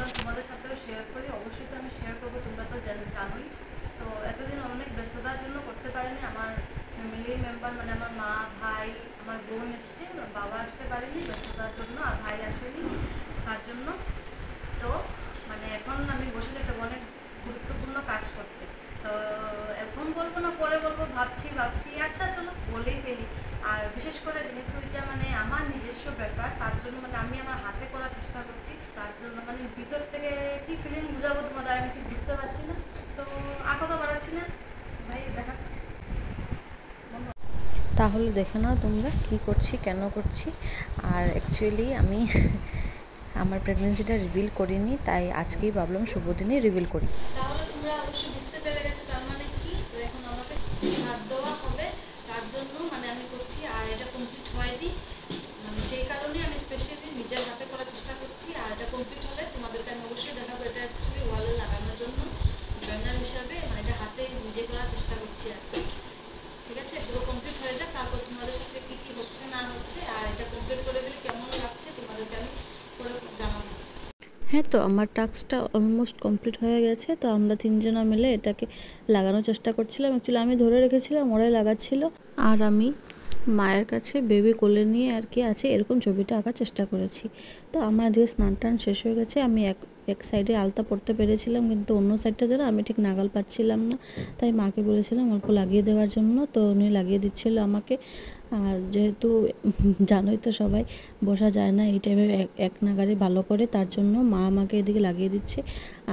ভাবলাম তোমাদের সাথেও শেয়ার করি। অবশ্যই তো আমি শেয়ার করবো, তোমরা তো জানোই। তো এতদিন অনেক ব্যস্ততার জন্য করতে পারিনি। আমার ফ্যামিলি মেম্বার মানে আমার মা, ভাই, আমার বোন এসছে, বাবা আসতে পারেনি ব্যস্ততার জন্য, আর ভাই আসেনি তার জন্য। তো মানে এখন আমি বসে একটা অনেক গুরুত্বপূর্ণ কাজ করতে। তো এখন বলবো না পরে বলবো, ভাবছি আচ্ছা চলো বলেই ফেলি। আর বিশেষ করে যেহেতু এটা মানে আমার নিজস্ব ব্যাপার, তার জন্য মানে আমি আমার হাতে করার চেষ্টা করছি। তার জন্য মানে ভিতর থেকে কি ফিলিং বুঝাবো তোমাদের আমি ঠিক বুঝতে পারছি না। তো আর কথা বাড়াচ্ছি না, ভাই দেখা। তাহলে দেখে নাও তোমরা কি করছি, কেন করছি। আর অ্যাকচুয়ালি আমি আমার প্রেগনেন্সিটা রিভিল করিনি, তাই আজকেই ভাবলাম শুভ দিনে রিভিল করি। তাহলে তোমরা অবশ্যই বুঝতে পেরে গেছো তার মানে কি। তো এখন আমাকে হাত দেওয়া হবে, তার জন্য মানে আমি করছি। আর এটা কমপ্লিট হয়নি, মানে সেই কারণে আমি স্পেশালি নিজের হাতে করার চেষ্টা করছি। আর এটা কমপ্লিট হলে তোমাদেরকে আমি অবশ্যই দেখাবো। এটা অ্যাকচুয়ালি ওয়ালে লাগানোর জন্য জার্নাল হিসাবে মানে এটা হাতে নিজে করার চেষ্টা করছি আর কি। ঠিক আছে, পুরো কমপ্লিট হয়ে যাক, তারপর তোমাদের সাথে কি কি হচ্ছে না হচ্ছে আর এটা কমপ্লিট করে গেলে কেমন লাগছে তোমাদেরকে আমি করে জানাবো। হ্যাঁ, তো আমার টাস্কটা অলমোস্ট কমপ্লিট হয়ে গেছে। তো আমরা তিনজনা মিলে এটাকে লাগানোর চেষ্টা করছিলাম। অ্যাকচুয়ালি আমি ধরে রেখেছিলাম, ওরাই লাগাচ্ছিল। আর আমি মায়ের কাছে বেবি কোলে নিয়ে আর কি আছে এরকম ছবিটা আঁকার চেষ্টা করেছি। তো আমার এদিকে স্নান টান শেষ হয়ে গেছে। আমি এক সাইডে আলতা পড়তে পেরেছিলাম, কিন্তু অন্য সাইডটা দ্বারা আমি ঠিক নাগাল পাচ্ছিলাম না। তাই মাকে বলেছিলাম অল্প লাগিয়ে দেওয়ার জন্য, তো উনি লাগিয়ে দিচ্ছিল আমাকে। আর যেহেতু জানোই তো সবাই বসা যায় না এই টাইমে এক নাগারে ভালো করে, তার জন্য মা আমাকে এদিকে লাগিয়ে দিচ্ছে।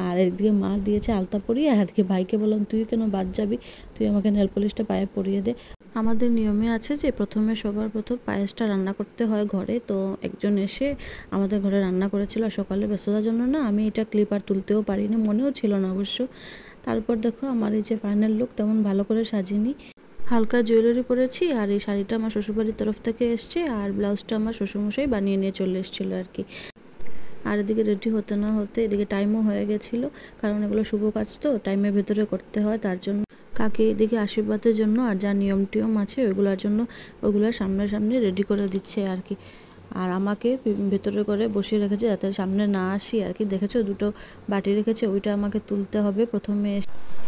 আর একদিকে মা দিয়েছে আলতা পরিয়ে, আর এদিকে ভাইকে বললাম তুই কেন বাদ যাবি, তুই আমাকে নেল পলিশটা পায়ে পরিয়ে দে। আমাদের নিয়মে আছে যে প্রথমে সবার প্রথম পায়েসটা রান্না করতে হয় ঘরে। তো একজন এসে আমাদের ঘরে রান্না করেছিল, সকালে ব্যস্ততার জন্য না আমি এটা ক্লিপ আর তুলতেও পারিনি, মনেও ছিল না অবশ্য। তারপর দেখো আমার এই যে ফাইনাল লুক, তেমন ভালো করে সাজিনি, হালকা জুয়েলারি পরেছি। আর এই শাড়িটা আমার শ্বশুরবাড়ির তরফ থেকে এসছে, আর ব্লাউজটা আমার শ্বশুরমশাই বানিয়ে নিয়ে চলে এসেছিলো আর কি। আর এদিকে রেডি হতে না হতে এদিকে টাইমও হয়ে গেছিলো, কারণ এগুলো শুভ কাজ তো টাইমের ভেতরে করতে হয়। তার জন্য কাকে এদিকে আশীর্বাদের জন্য আর যা নিয়ম টিয়ম আছে ওইগুলোর জন্য ওইগুলোর সামনে সামনে রেডি করে দিচ্ছে আর কি। আর আমাকে ভেতরে করে বসিয়ে রেখেছে যাতে সামনে না আসি আর কি। দেখেছো দুটো বাটি রেখেছে, ওইটা আমাকে তুলতে হবে প্রথমে।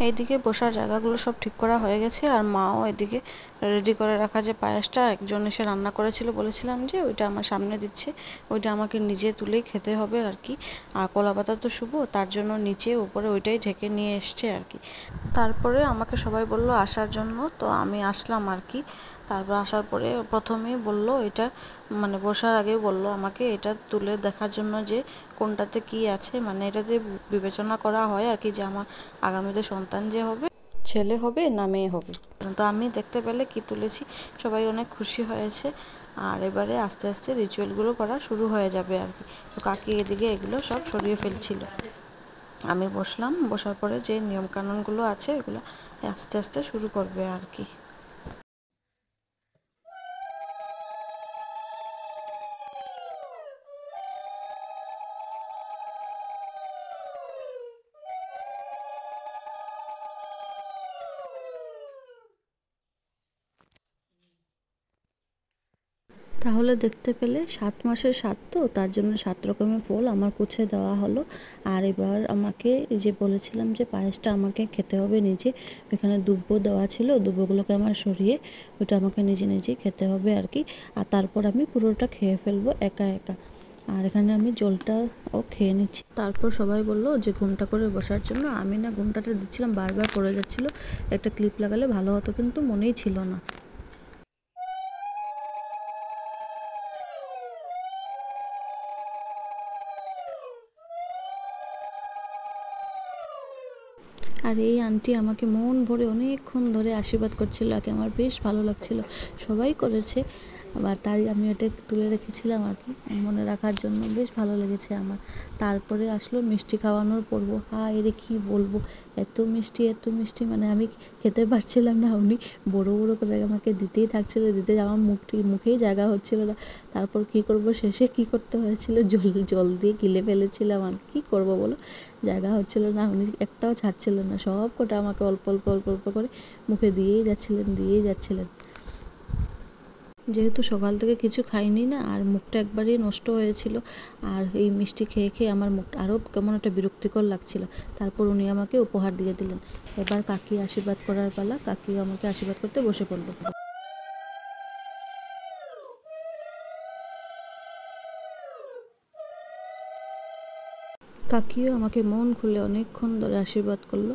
এইদিকে বসার জায়গাগুলো সব ঠিক করা হয়ে গেছে, আর মাও এদিকে রেডি করে রাখা যে পায়েসটা একজন এসে রান্না করেছিল বলেছিলাম যে ওইটা আমার সামনে দিচ্ছে, ওইটা আমাকে নিজে তুলেই খেতে হবে আর কি। আর কলা পাতা তো শুভ, তার জন্য নিচে উপরে ওইটাই ঢেকে নিয়ে এসছে আর কি। তারপরে আমাকে সবাই বলল আসার জন্য, তো আমি আসলাম আর কি। তারপর আসার পরে প্রথমেই বলল এটা মানে বসার আগেই বলল আমাকে এটা তুলে দেখার জন্য যে কোনটাতে কি আছে, মানে এটাতে বিবেচনা করা হয় আর কি যে আমার আগামীতে সন্তান যে হবে ছেলে হবে না মেয়ে হবে। তো আমি দেখতে পেলে কি তুলেছি, সবাই অনেক খুশি হয়েছে। আর এবারে আস্তে আস্তে রিচুয়ালগুলো করা শুরু হয়ে যাবে আর কি। তো কাকি এদিকে এগুলো সব সরিয়ে ফেলছিল, আমি বসলাম। বসার পরে যে নিয়মকানুনগুলো আছে এগুলো আস্তে আস্তে শুরু করবে আর কি। তাহলে দেখতে পেলে 7 মাসের 7, তো তার জন্য 7 রকমের ফুল আমার কুছে দেওয়া হলো। আর এবার আমাকে যে বলেছিলাম যে পায়েসটা আমাকে খেতে হবে নিজে, এখানে দুব্বো দেওয়া ছিল, দুব্বোগুলোকে আমার সরিয়ে ওটা আমাকে নিজে নিজেই খেতে হবে আর কি। আর তারপর আমি পুরোটা খেয়ে ফেলবো একা একা। আর এখানে আমি জলটাও খেয়ে নিচ্ছি। তারপর সবাই বললো যে ঘুমটা করে বসার জন্য। আমি না ঘুমটাটা দিচ্ছিলাম, বারবার পড়ে যাচ্ছিলো, একটা ক্লিপ লাগালে ভালো হতো, কিন্তু মনেই ছিল না। আর এই আন্টি আমাকে মন ভরে অনেকক্ষণ ধরে আশীর্বাদ করছিল আর কি, আমার বেশ ভালো লাগছিল। সবাই করেছে, আবার তাই আমি এটা তুলে রেখেছিলাম আর কি মনে রাখার জন্য, বেশ ভালো লেগেছে আমার। তারপরে আসলো মিষ্টি খাওয়ানোর পর্ব। এরে কি বলবো, এত মিষ্টি এত মিষ্টি, মানে আমি খেতে পারছিলাম না। উনি বড় বড় করে আমাকে দিতেই থাকছিল, আমার মুখেই জায়গা হচ্ছিল না। তারপর কি করব, শেষে কি করতে হয়েছিল, জল দিয়ে গিলে ফেলেছিলাম। আর কি করব বলো, জায়গা হচ্ছিল না, উনি একটাও ছাড়ছিলেন না, সব কটা আমাকে অল্প অল্প অল্প অল্প করে মুখে দিয়েই যাচ্ছিলেন। যেহেতু সকাল থেকে কিছু খাইনি না, আর মুখটা একবারেই নষ্ট হয়েছিল, আর এই মিষ্টি খেয়ে খেয়ে আমার মুখটা আরও কেমন একটা বিরক্তিকর লাগছিল। তারপর উনি আমাকে উপহার দিয়ে দিলেন। এবার কাকি আশীর্বাদ করার পালা, কাকি আমাকে আশীর্বাদ করতে বসে পড়লো। কাকিও আমাকে মন খুলে অনেকক্ষণ ধরে আশীর্বাদ করলো।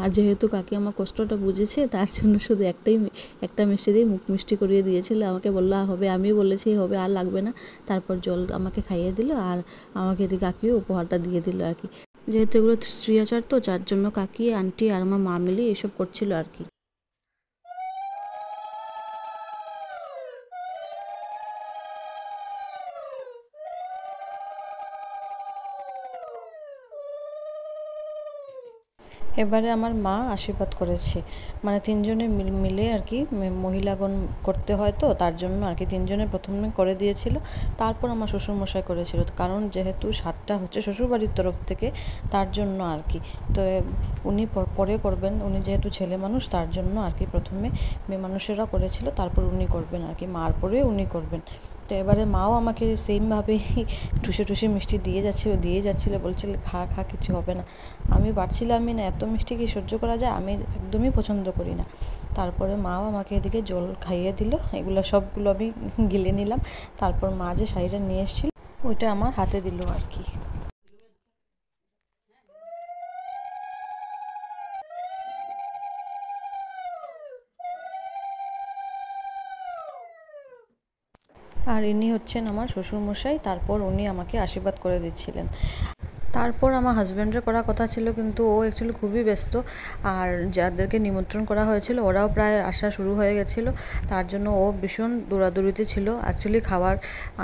আর যেহেতু কাকি আমার কষ্টটা বুঝেছে, তার জন্য শুধু একটা মিষ্টি দিয়ে মুখ মিষ্টি করিয়ে দিয়েছিল। আমাকে বললো হবে, আমি বলেছি হবে, আর লাগবে না। তারপর জল আমাকে খাইয়ে দিল, আর আমাকে এদিকে কাকিও উপহারটা দিয়ে দিল আর কি। যেহেতু এগুলো স্ত্রী আচার, তো যার জন্য কাকি, আন্টি আর আমার মা মিলে এসব করছিল আর কি। এবারে আমার মা আশীর্বাদ করেছে, মানে তিনজনে মিলে আর কি, মহিলাগণ করতে হয় তো তার জন্য আর কি তিনজনে প্রথমে করে দিয়েছিল, তারপর আমার শ্বশুরমশাই করেছিল। কারণ যেহেতু স্বাদটা হচ্ছে শ্বশুরবাড়ির তরফ থেকে, তার জন্য আর কি। তো উনি পরে করবেন, উনি যেহেতু ছেলে মানুষ তার জন্য আর কি প্রথমে মেয়ে মানুষেরা করেছিল, তারপর উনি করবেন আর কি, মার পরে উনি করবেন। তো এবারে মাও আমাকে সেমভাবেই ঠুসে ঠুসে মিষ্টি দিয়ে যাচ্ছিলো, বলছিল খা খা, কিছু হবে না। আমি পারছিলামই না, এত মিষ্টি কি সহ্য করা যায়, আমি একদমই পছন্দ করি না। তারপরে মাও আমাকে এদিকে জল খাইয়ে দিল, এগুলো সবগুলো আমি গিলে নিলাম। তারপর মা যে শাড়িটা নিয়ে এসেছিল ওইটা আমার হাতে দিল আর কি। আর ইনি হচ্ছেন আমার শ্বশুরমশাই, তারপর উনি আমাকে আশীর্বাদ করে দিচ্ছিলেন। তারপর আমার হাজব্যান্ডের করার কথা ছিল, কিন্তু ও অ্যাকচুয়ালি খুবই ব্যস্ত, আর যাদেরকে নিমন্ত্রণ করা হয়েছিল ওরাও প্রায় আসা শুরু হয়ে গেছিলো, তার জন্য ও ভীষণ দৌড়াদৌড়িতে ছিল। অ্যাকচুয়ালি খাবার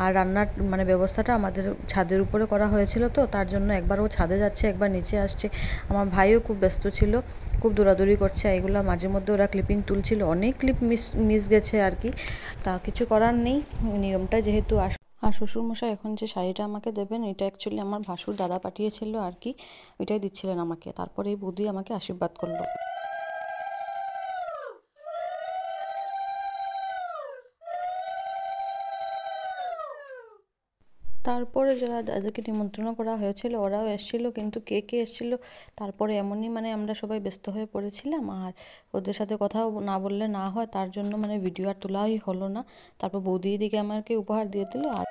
আর রান্নার মানে ব্যবস্থাটা আমাদের ছাদের উপরে করা হয়েছিল, তো তার জন্য একবার ও ছাদে যাচ্ছে, একবার নিচে আসছে। আমার ভাইও খুব ব্যস্ত ছিল, খুব দৌড়াদৌড়ি করছে। এগুলো মাঝে মধ্যে ওরা ক্লিপিং তুলছিল, অনেক ক্লিপ মিস গেছে আর কি, তা কিছু করার নেই, নিয়মটা যেহেতু। আর শ্বশুরমশাই এখন যে শাড়িটা আমাকে দেবেন, এটা অ্যাকচুয়ালি আমার ভাসুর দাদা পাঠিয়েছিল আর কি, ওইটাই দিচ্ছিলেন আমাকে। তারপরে এই বৌদি আমাকে আশীর্বাদ করলো। তারপরে যাদেরকে নিমন্ত্রণ করা হয়েছিল ওরাও এসেছিলো, কিন্তু কে কে এসেছিলো তারপরে এমনই মানে আমরা সবাই ব্যস্ত হয়ে পড়েছিলাম, আর ওদের সাথে কথাও না বললে না হয়, তার জন্য মানে ভিডিও আর তোলাই হলো না। তারপর বৌদি দিকে আমাকে উপহার দিয়ে দিল। আর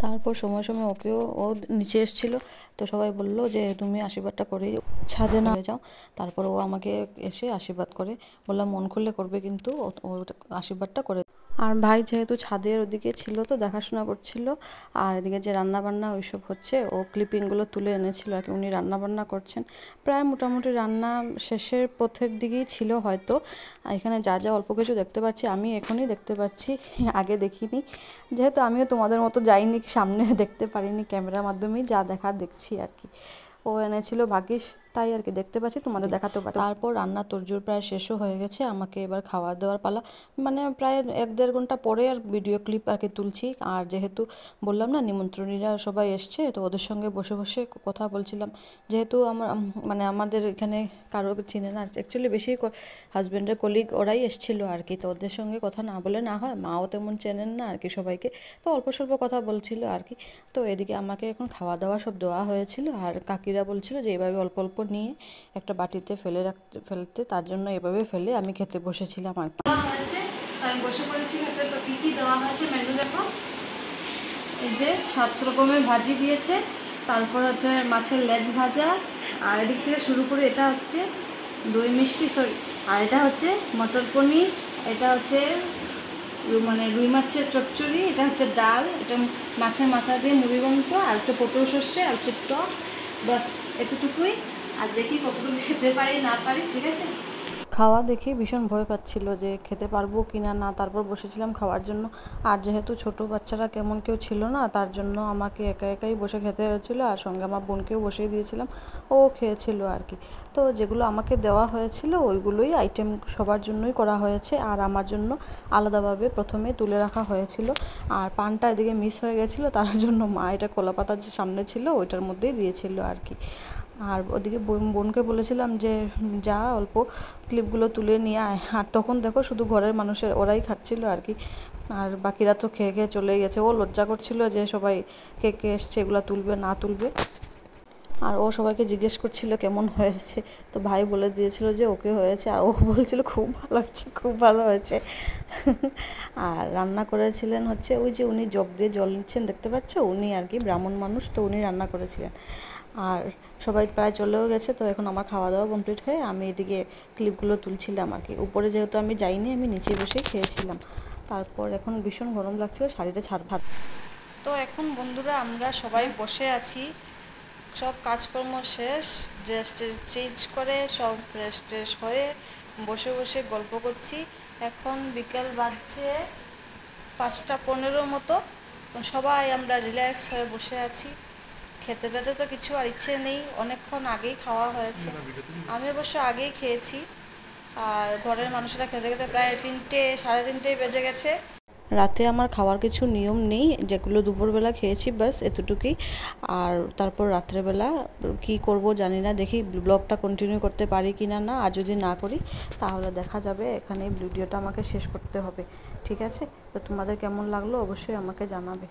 তারপর সময় সময় ওকেও, ও নিচে এসেছিলো, তো সবাই বললো যে তুমি আশীর্বাদটা করে ছাদে না যাও। তারপর ও আমাকে এসে আশীর্বাদ করে, বললাম মন খুললে করবে, কিন্তু ও আশীর্বাদটা করে। আর ভাই যেহেতু ছাদের ওদিকে ছিল তো দেখাশোনা করছিল, আর এদিকে যে রান্নাবান্না ওইসব হচ্ছে, ও ক্লিপিংগুলো তুলে এনেছিল আর কি, উনি রান্নাবান্না করছেন। প্রায় মোটামুটি রান্না শেষের পথের দিকেই ছিল হয়তো। এখানে যা যা অল্প কিছু দেখতে পাচ্ছি আমি এখনই দেখতে পাচ্ছি, আগে দেখিনি, যেহেতু আমিও তোমাদের মতো যাইনি, সামনে দেখতে পারিনি, ক্যামেরার মাধ্যমেই যা দেখার দেখছি আর কি। ও এনেছিল ভাগ্যিস, তাই আর কি দেখতে পাচ্ছি, তোমাদের দেখাতেও পারি। তারপর রান্না তোড়জোড় প্রায় শেষও হয়ে গেছে, আমাকে এবার খাওয়া দাওয়ার পালা, মানে প্রায় 1-1.5 ঘন্টা পরে আর ভিডিও ক্লিপ আর কি তুলছি। আর যেহেতু বললাম না নিমন্ত্রণীরা সবাই এসছে, তো ওদের সঙ্গে বসে বসে কথা বলছিলাম। যেহেতু আমার মানে আমাদের এখানে কারো চিনে না অ্যাকচুয়ালি, বেশি হাজব্যান্ডের কলিগ ওরাই এসেছিলো আর কি, তো ওদের সঙ্গে কথা না বলে না হয়, মাও তেমন চেনেন না আর কি সবাইকে, তো অল্প স্বল্প কথা বলছিল আর কি। তো এদিকে আমাকে এখন খাওয়া দাওয়া সব দেওয়া হয়েছিল, আর কাকিরা বলছিল যে এভাবে অল্প অল্প নিয়ে একটা বাটিতে ফেলতে, তার জন্য এভাবে ফেলে আমি খেতে বসেছিলাম আর কি। আমি বসে পড়েছি খেতে। তো কী কী দেওয়া হয়েছে মেনু দেখো, এই যে 7 রকমের ভাজি দিয়েছে, তারপর হচ্ছে মাছের লেজ ভাজা, আর এদিক থেকে শুরু করে এটা হচ্ছে দই মিষ্টি, সরি, আর এটা হচ্ছে মটর পনির, এটা হচ্ছে মানে রুই মাছের চচ্চড়ি, এটা হচ্ছে ডাল, এটা মাছের মাথা দিয়ে মুড়ি ঘন্ট, আর একটা পটল সর্ষে, আর হচ্ছে টক, বাস এতটুকুই। আর দেখি কতটুকু খেতে পারি না পারি, ঠিক আছে। খাওয়া দেখে ভীষণ ভয় পাচ্ছিল যে খেতে পারবো কি না না, তারপর বসেছিলাম খাওয়ার জন্য। আর যেহেতু ছোট বাচ্চারা কেমন কেউ ছিল না, তার জন্য আমাকে একা একাই বসে খেতে হয়েছিল, আর সঙ্গে আমার বোনকেও বসিয়ে দিয়েছিলাম, ও খেয়েছিল আর কি। তো যেগুলো আমাকে দেওয়া হয়েছিল ওইগুলোই আইটেম সবার জন্যই করা হয়েছে, আর আমার জন্য আলাদাভাবে প্রথমে তুলে রাখা হয়েছিল। আর পানটা এদিকে মিস হয়ে গেছিলো, তার জন্য মা এটা কলাপাতার যে সামনে ছিল ওইটার মধ্যেই দিয়েছিল আর কি। আর ওদিকে বোনকে বলেছিলাম যে যা অল্প ক্লিপগুলো তুলে নিয়ে আয়, আর তখন দেখো শুধু ঘরের মানুষের ওরাই খাচ্ছিল আর কি, আর বাকিরা তো খেয়ে খেয়ে চলে গেছে। ও লজ্জা করছিল যে সবাই কে কে এসছে এগুলো তুলবে না তুলবে, আর ও সবাইকে জিজ্ঞেস করছিল কেমন হয়েছে, তো ভাই বলে দিয়েছিল যে ওকে হয়েছে, আর ও বলছিল খুব ভালো হয়েছে খুব ভালো হয়েছে। আর রান্না করেছিলেন হচ্ছে ওই যে উনি জগ দিয়ে জল নিচ্ছেন দেখতে পাচ্ছ, উনি আর কি ব্রাহ্মণ মানুষ, তো উনি রান্না করেছিলেন। আর সবাই প্রায় চলেও গেছে, তো এখন আমার খাওয়া দাওয়া কমপ্লিট হয়ে আমি এদিকে ক্লিপগুলো তুলছিলাম আর কি। উপরে যেহেতু আমি যাইনি, আমি নিচে বসে খেয়েছিলাম। তারপর এখন ভীষণ গরম লাগছিল, শাড়িটা ছাড়ভার। তো এখন বন্ধুরা আমরা সবাই বসে আছি, সব কাজকর্ম শেষ, ড্রেস চেঞ্জ করে সব ফ্রেশ ট্রেশ হয়ে বসে বসে গল্প করছি। এখন বিকেল বাজছে 5:15 মতো, সবাই আমরা রিল্যাক্স হয়ে বসে আছি। খেতে টেতে তো কিছু আর ইচ্ছে নেই, অনেকক্ষণ আগেই খাওয়া হয়েছে, আমি অবশ্য আগেই খেয়েছি। আর ঘরের মানুষেরা খেতে খেতে প্রায় 3টে 3:30 বেজে গেছে। রাতে আমার খাওয়ার কিছু নিয়ম নেই, যেগুলো দুপুরবেলা খেয়েছি ব্যাস এতটুকুই। আর তারপর রাত্রেবেলা কি করব জানি না, দেখি ব্লগটা কন্টিনিউ করতে পারি কি না। আর যদি না করি তাহলে দেখা যাবে, এখানে ভিডিওটা আমাকে শেষ করতে হবে। ঠিক আছে, তো তোমাদের কেমন লাগলো অবশ্যই আমাকে জানাবে।